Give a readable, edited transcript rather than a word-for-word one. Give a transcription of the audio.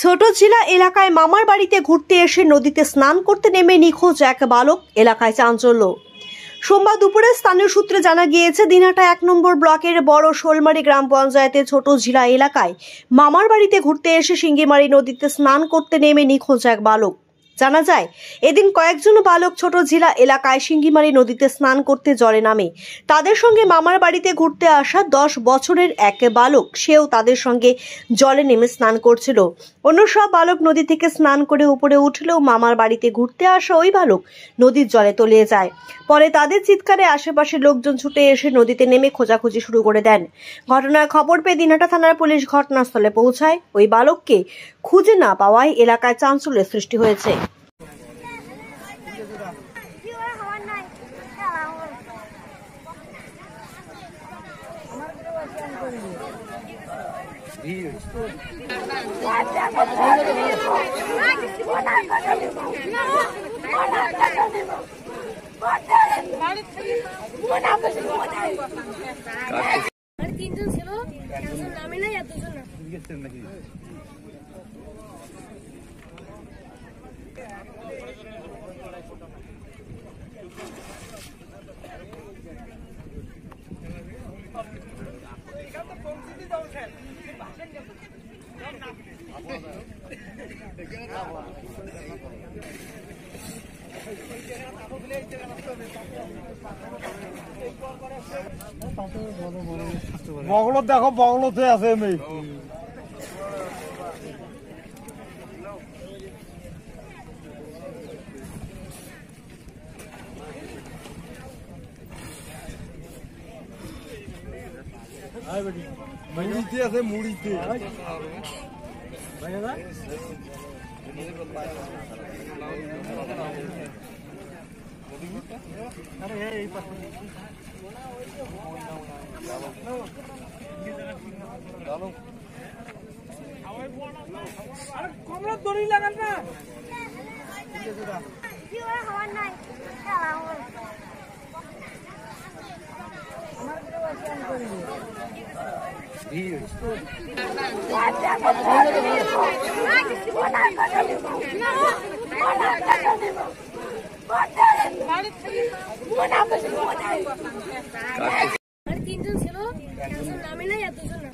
ছোটঝিলা এলাকায় মামার বাড়িতে ঘুরতে এসে নদীতে স্নান করতে নেমে নিখোঁজ এক বালক। এলাকায় চাঞ্চল্য। সোমবার দুপুরে স্থানীয় সূত্রে জানা গিয়েছে, দিনহাটা 1 নম্বর ব্লকের বড় শোলমারি গ্রাম পঞ্চায়েতের ছোটঝিলা এলাকায় মামার বাড়িতে ঘুরতে এসে সিঙ্গিমারি নদীতে স্নান করতে নেমে নিখোঁজ এক বালক। জানা যায়, এদিন কয়েকজন বালক ছোটঝিলা এলাকায় সিঙ্গিমারি নদীতে স্নান করতে জলে নামে। তাদের সঙ্গে মামার বাড়িতে ঘুরতে আসা 10 বছরের এক বালক, সেও তাদের সঙ্গে জলে নেমে স্নান করছিল। অন্য সব বালক নদী থেকে স্নান করে উপরে উঠলেও মামার বাড়িতে ঘুরতে আসা ওই বালক নদীর জলে তলিয়ে যায়। পরে তাদের চিৎকারে আশেপাশের লোকজন ছুটে এসে নদীতে নেমে খোঁজাখুঁজি শুরু করে দেন। ঘটনার খবর পেয়ে দিনহাটা থানার পুলিশ ঘটনাস্থলে পৌঁছায়। ওই বালককে খুঁজে না পাওয়ায় এলাকায় চাঞ্চল্যের সৃষ্টি হয়েছে। তিনজন ছিল, একজন নামে নাই আর দুজন না। বগলত দেখো, বগলতে আছে মেয়ে। মুড়িতে আছে, মুড়িতে। কমলা দড়ি লাগান না। তিনজন ছিল, একজন নামে নাই আর দুজন না।